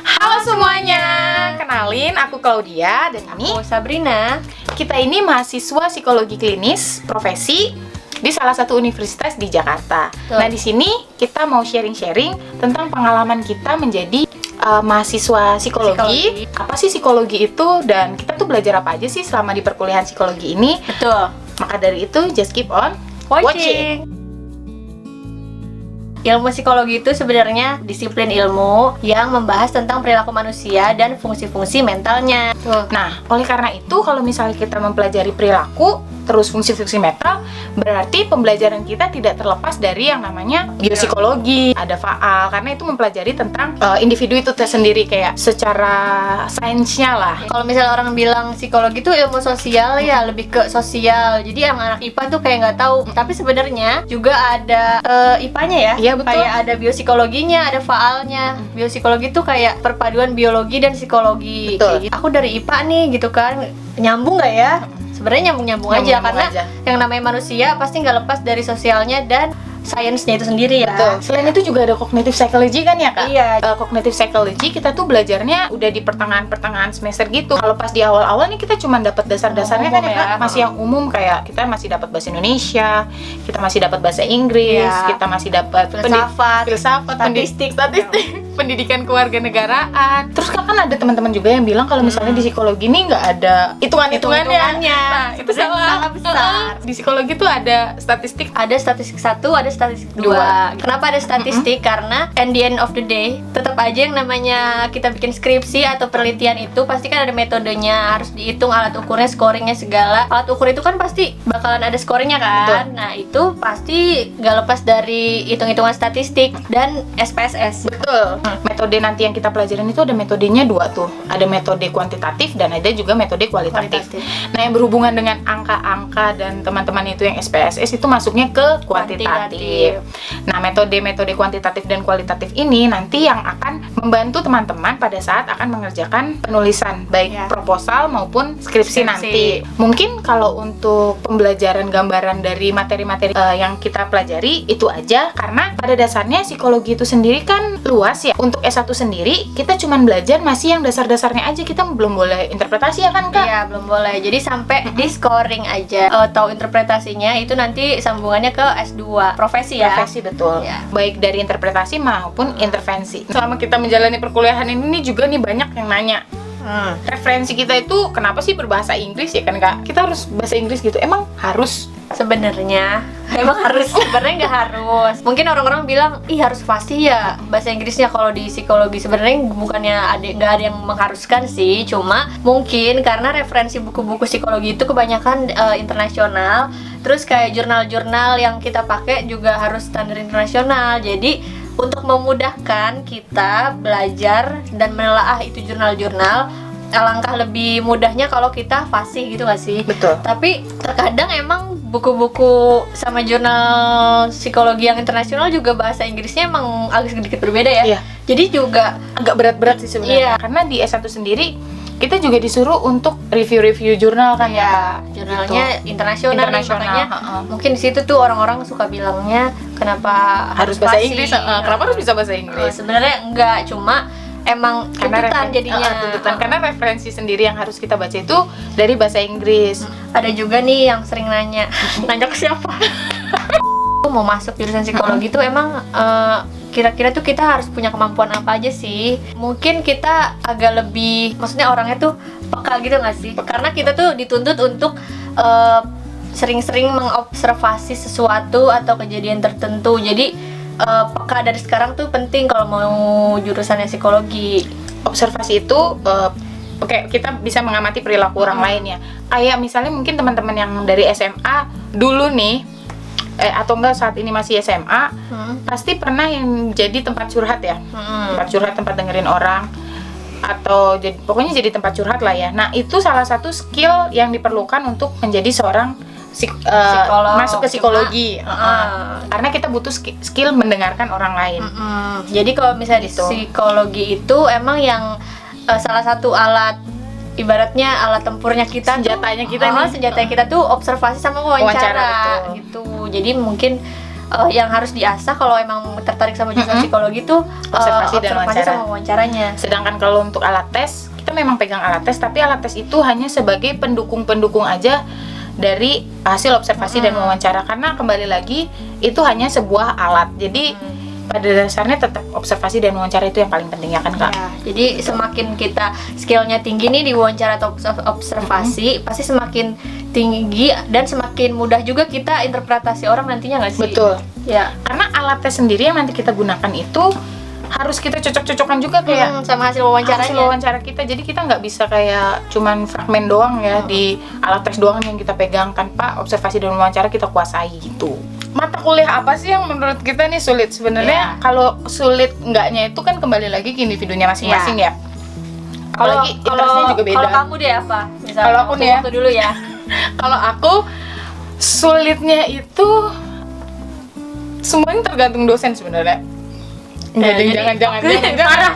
Halo semuanya, kenalin aku Claudia dan ini Aku Sabrina. kita ini mahasiswa psikologi klinis profesi di salah satu universitas di Jakarta. Betul. Nah di sini kita mau sharing-sharing tentang pengalaman kita menjadi mahasiswa psikologi. Apa sih psikologi itu dan kita tuh belajar apa aja sih selama di perkuliahan psikologi ini? Betul. Maka dari itu just keep on watching. Ilmu psikologi itu sebenarnya disiplin ilmu yang membahas tentang perilaku manusia dan fungsi-fungsi mentalnya. Nah, oleh karena itu kalau misalnya kita mempelajari perilaku terus fungsi-fungsi mental, berarti pembelajaran kita tidak terlepas dari yang namanya biopsikologi, ada faal, karena itu mempelajari tentang individu itu tersendiri kayak secara sainsnya lah. Kalau misalnya orang bilang psikologi itu ilmu sosial ya, lebih ke sosial. Jadi yang anak IPA tuh kayak nggak tahu. Tapi sebenarnya juga ada IPA-nya ya. Iya, betul. Kayak ada biopsikologinya, ada faalnya. Biopsikologi tuh kayak perpaduan biologi dan psikologi. Betul. Kayak gitu. Aku dari IPA nih gitu kan. Nyambung nggak ya? Sebenarnya nyambung aja karena yang namanya manusia pasti nggak lepas dari sosialnya dan sainsnya itu sendiri ya. Betul. Selain itu juga ada cognitive psychology kan ya Kak? Iya. Cognitive psychology kita tuh belajarnya udah di pertengahan semester gitu. Kalau pas di awal-awal nih kita cuma dapat dasar-dasarnya kan ya Kak? Masih yang umum kayak kita masih dapat bahasa Indonesia, kita masih dapat bahasa Inggris, Iya. kita masih dapat filsafat, statistik. pendidikan kewarganegaraan. Terus kan ada teman-teman juga yang bilang kalau misalnya di psikologi ini nggak ada hitung-hitungannya. Nah, itu salah besar. Di psikologi tuh ada statistik. Ada statistik 1, ada statistik 2. Kenapa ada statistik? Karena at the end of the day tetap aja yang namanya kita bikin skripsi atau penelitian itu pasti kan ada metodenya, harus dihitung alat ukurnya, scoringnya segala. Alat ukur itu kan pasti bakalan ada scoringnya kan. Betul. Nah itu pasti gak lepas dari hitung-hitungan statistik dan SPSS. Betul. Metode nanti yang kita pelajarin itu ada metodenya dua tuh. Ada metode kuantitatif dan ada juga metode kualitatif. Nah, yang berhubungan dengan angka-angka dan teman-teman itu yang SPSS itu masuknya ke kuantitatif. Nah, metode-metode kuantitatif dan kualitatif ini nanti yang akan membantu teman-teman pada saat akan mengerjakan penulisan baik proposal maupun skripsi nanti. Mungkin kalau untuk pembelajaran gambaran dari materi-materi yang kita pelajari itu aja karena pada dasarnya psikologi itu sendiri kan luas ya. Untuk S1 sendiri kita cuman belajar masih yang dasar-dasarnya aja, kita belum boleh interpretasi ya kan Kak? Iya, belum boleh. Jadi sampai di scoring aja tahu interpretasinya itu nanti sambungannya ke S2 profesi ya. Profesi betul. Ya. Baik dari interpretasi maupun intervensi. Selama kita menjalani perkuliahan ini juga nih banyak yang nanya. Referensi kita itu kenapa sih berbahasa Inggris ya kan Kak? Kita harus bahasa Inggris gitu. Emang harus? Sebenarnya emang harus, sebenarnya nggak harus. Mungkin orang-orang bilang ih harus pasti ya bahasa Inggrisnya kalau di psikologi. Sebenarnya bukannya nggak ada yang mengharuskan sih, cuma mungkin karena referensi buku-buku psikologi itu kebanyakan internasional. Terus kayak jurnal-jurnal yang kita pakai juga harus standar internasional. Jadi untuk memudahkan kita belajar dan menelaah itu jurnal-jurnal, alangkah lebih mudahnya kalau kita fasih gitu gak sih? Betul. Tapi terkadang emang buku-buku sama jurnal psikologi yang internasional juga bahasa Inggrisnya emang agak sedikit berbeda ya. Iya. Jadi juga Agak berat-berat sih sebenarnya. Iya. Karena di S1 sendiri kita juga disuruh untuk review-review jurnal kan ya. jurnalnya internasional, nih, Internasional, makanya mungkin di situ tuh orang-orang suka bilangnya kenapa Harus bahasa fasih? Inggris. Kenapa harus bisa bahasa Inggris? Sebenarnya enggak, cuma emang tuntutan jadinya. Tuntutan karena referensi sendiri yang harus kita baca itu dari bahasa Inggris. Ada juga nih yang sering nanya ke siapa? Mau masuk jurusan psikologi tuh emang kira-kira tuh kita harus punya kemampuan apa aja sih? Mungkin kita agak lebih, maksudnya orangnya tuh peka gitu nggak sih? Karena kita tuh dituntut untuk sering-sering mengobservasi sesuatu atau kejadian tertentu. Jadi peka dari sekarang tuh penting kalau mau jurusannya psikologi. Observasi itu oke, kita bisa mengamati perilaku orang lain ya. Kayak misalnya mungkin teman-teman yang dari SMA dulu nih atau enggak saat ini masih SMA, pasti pernah yang jadi tempat curhat ya. Tempat curhat, tempat dengerin orang atau pokoknya jadi tempat curhat lah ya. Nah, itu salah satu skill yang diperlukan untuk menjadi seorang masuk ke psikologi. Karena kita butuh skill mendengarkan orang lain. Jadi kalau misalnya di psikologi itu emang yang salah satu alat, ibaratnya alat tempurnya kita, senjatanya kita senjata kita tuh observasi sama wawancara gitu. Jadi mungkin yang harus diasah kalau emang tertarik sama jurusan psikologi tuh Observasi dan wawancara. sama wawancaranya. Sedangkan kalau untuk alat tes, kita memang pegang alat tes, tapi alat tes itu hanya sebagai pendukung-pendukung aja dari hasil observasi dan wawancara, karena kembali lagi itu hanya sebuah alat. Jadi pada dasarnya tetap observasi dan wawancara itu yang paling penting, ya kan Kak? Ya, jadi semakin kita skillnya tinggi nih di wawancara atau observasi, pasti semakin tinggi dan semakin mudah juga kita interpretasi orang nantinya nggak sih? Betul. Ya. Karena alat tes sendiri yang nanti kita gunakan itu harus kita cocok-cocokkan juga kayak sama hasil wawancaranya. hasil wawancara kita. Jadi kita nggak bisa kayak cuman fragmen doang ya di alat tes doang yang kita pegang, tanpa observasi dan wawancara kita kuasai gitu. Mata kuliah apa sih yang menurut kita nih sulit? Sebenarnya kalau sulit enggaknya itu kan kembali lagi ke individunya masing-masing ya. Apalagi interestnya juga beda. Kalau kamu deh apa? Misalnya Kalau aku nih ya. waktu dulu ya. Kalau aku sulitnya itu semuanya tergantung dosen sebenarnya. Enggak, jadi- jangan. Parah.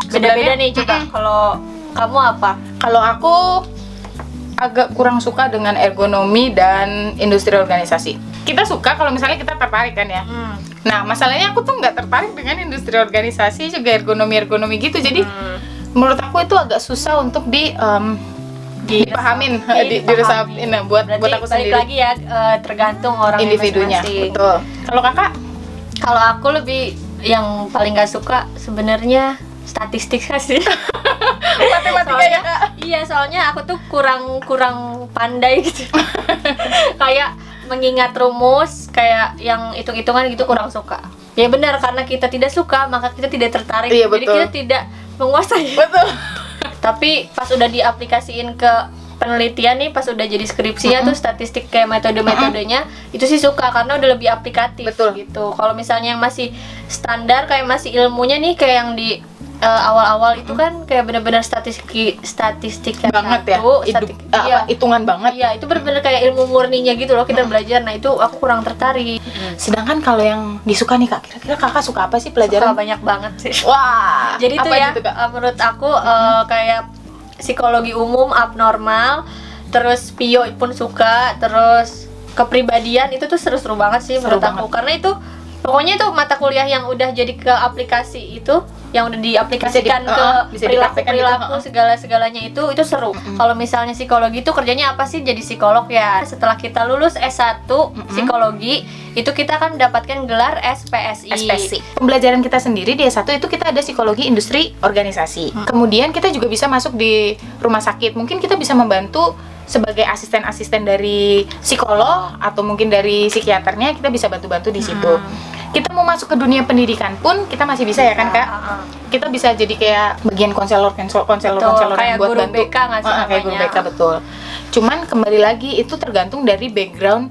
Beda-beda Sebenarnya- nih coba. Kalau kamu apa? Kalau aku agak kurang suka dengan ergonomi dan industri organisasi. Kita suka kalau misalnya kita tertarik kan ya. Nah, masalahnya aku tuh nggak tertarik dengan industri organisasi juga ergonomi gitu. Jadi menurut aku itu agak susah untuk dipahamin, diresapin buat Berarti aku balik sendiri. lagi ya, tergantung orang Individunya, masing-masing. betul. Kalau kakak? Kalau aku lebih yang paling gak suka sebenarnya statistik sih. Matematika ya kak? Iya, soalnya aku tuh kurang pandai gitu. Kayak mengingat rumus, kayak yang hitung-hitungan gitu kurang suka. Ya benar, karena kita tidak suka maka kita tidak tertarik. Iya, Jadi betul. kita tidak menguasai. Betul. Tapi pas udah diaplikasiin ke penelitian nih, pas udah jadi skripsinya tuh statistik kayak metode-metodenya itu sih suka karena udah lebih aplikatif. Betul. Gitu. Kalau misalnya yang masih standar kayak masih ilmunya nih kayak yang di awal-awal itu kan kayak benar-benar statistik yang Banget ya, iya. hitungan banget. Iya, itu benar-benar kayak ilmu murninya gitu loh kita belajar. Nah, itu aku kurang tertarik. Sedangkan kalau yang disuka nih kak, kira-kira kakak suka apa sih Suka pelajaran? banyak banget sih. Wah, Jadi tuh apa ya, gitu, Kak? menurut aku kayak psikologi umum, abnormal, terus Pio pun suka, terus kepribadian itu tuh seru-seru banget sih Seru menurut aku. banget. Karena itu pokoknya itu mata kuliah yang udah jadi ke aplikasi itu, yang udah diaplikasikan bisa ke dipraktekkan perilaku gitu, segala-segalanya itu seru. Kalau misalnya psikologi itu kerjanya apa sih? Jadi psikolog ya. Setelah kita lulus S1 psikologi, itu kita akan mendapatkan gelar SPSI. SPSI. Pembelajaran kita sendiri di S1 itu kita ada psikologi industri organisasi. Kemudian kita juga bisa masuk di rumah sakit. Mungkin kita bisa membantu sebagai asisten-asisten dari psikolog atau mungkin dari psikiaternya, kita bisa bantu-bantu di situ. Kita mau masuk ke dunia pendidikan pun kita masih bisa ya kan Kak? Kita bisa jadi kayak bagian konselor Betul, yang kayak buat guru bantu. BK nggak sih Kayak guru namanya? BK, betul. Cuman kembali lagi itu tergantung dari background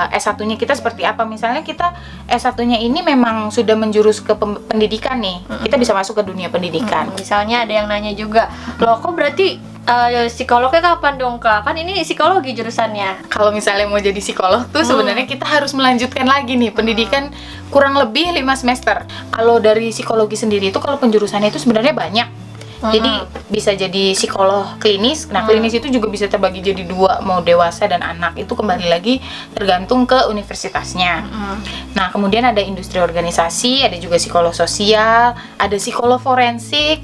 S1-nya kita seperti apa. Misalnya kita S1-nya ini memang sudah menjurus ke pendidikan nih, kita bisa masuk ke dunia pendidikan. Misalnya ada yang nanya juga, loh kok berarti psikolognya kapan dong Kak? Kan ini psikologi jurusannya. Kalau misalnya mau jadi psikolog tuh sebenarnya kita harus melanjutkan lagi nih pendidikan kurang lebih 5 semester. Kalau dari psikologi sendiri itu kalau penjurusannya itu sebenarnya banyak. Jadi bisa jadi psikolog klinis. Nah, klinis itu juga bisa terbagi jadi dua, mau dewasa dan anak. Itu kembali lagi tergantung ke universitasnya. Nah, kemudian ada industri organisasi, ada juga psikolog sosial, ada psikolog forensik,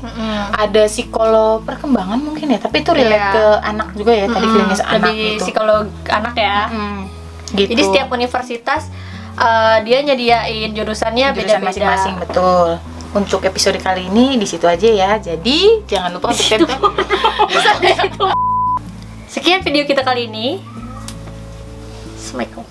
ada psikolog perkembangan mungkin ya, tapi itu relate Iya. ke anak juga ya, tadi klinis anak Lebih gitu. psikolog anak ya. Gitu. Jadi setiap universitas dia nyediain jurusannya jurusan beda-beda. masing-masing, betul. Untuk episode kali ini di situ aja ya. Jadi jangan lupa untuk tonton. Sekian video kita kali ini. Assalamualaikum.